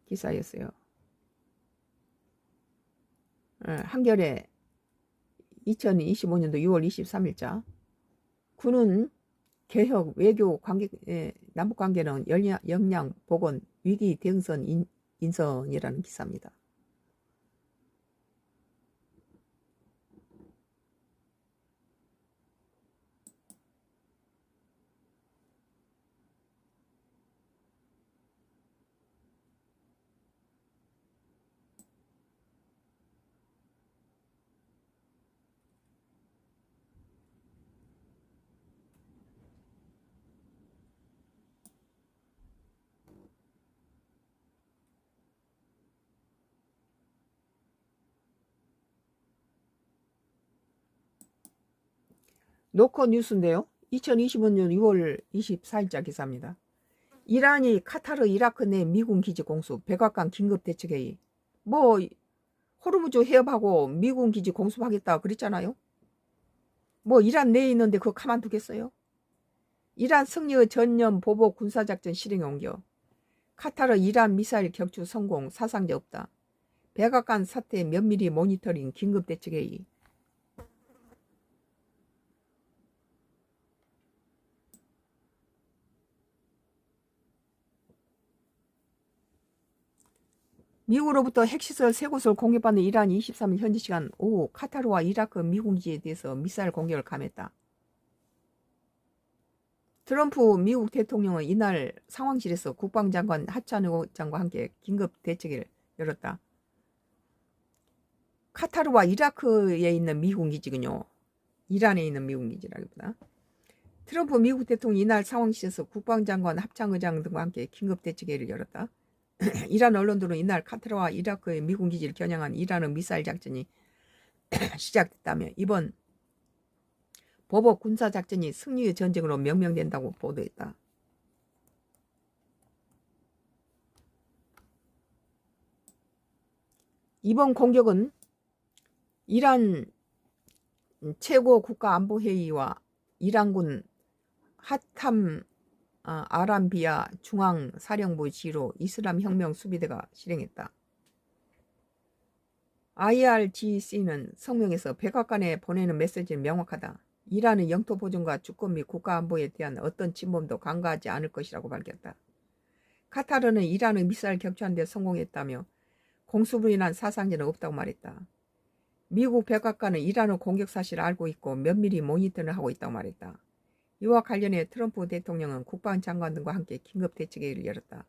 기사였어요. 한겨레 2025년도 6월 23일자. 군은 개혁, 외교, 관계, 남북 관계는 역량, 보건, 위기 대응선 인선이라는 기사입니다. 노컷 뉴스인데요. 2025년 6월 24일자 기사입니다. 이란이 카타르, 이라크 내 미군 기지 공습, 백악관 긴급대책회의. 뭐 호르무즈 해협하고 미군 기지 공습하겠다 그랬잖아요. 뭐 이란 내에 있는데 그거 가만두겠어요? 이란 승리의 전념 보복 군사작전 실행에 옮겨. 카타르 이란 미사일 격추 성공, 사상자 없다. 백악관 사태 면밀히 모니터링 긴급대책회의. 미국으로부터 핵시설 3곳을 공격받는 이란이 23일 현지 시간 오후 카타르와 이라크 미군기지에 대해서 미사일 공격을 감했다. 트럼프 미국 대통령은 이날 상황실에서 국방장관 하찬 의장과 함께 긴급 대책회의를 열었다. 카타르와 이라크에 있는 미군기지군요. 이란에 있는 미군기지라기보다. 트럼프 미국 대통령이 이날 상황실에서 국방장관 합창의장 등과 함께 긴급 대책회의를 열었다. 이란 언론들은 이날 카타르와 이라크의 미군 기지를 겨냥한 이란의 미사일 작전이 시작됐다며 이번 보복 군사 작전이 승리의 전쟁으로 명명된다고 보도했다. 이번 공격은 이란 최고 국가안보회의와 이란군 하탐 아람비아 중앙사령부 지휘로 이슬람혁명 수비대가 실행했다. IRGC는 성명에서 백악관에 보내는 메시지는 명확하다. 이란은 영토 보존과 주권 및 국가안보에 대한 어떤 침범도 간과하지 않을 것이라고 밝혔다. 카타르는 이란의 미사일 격추하는 데 성공했다며 공습으로 인한 사상자는 없다고 말했다. 미국 백악관은 이란의 공격 사실을 알고 있고 면밀히 모니터를 하고 있다고 말했다. 이와 관련해 트럼프 대통령은 국방장관 등과 함께 긴급 대책회의를 열었다.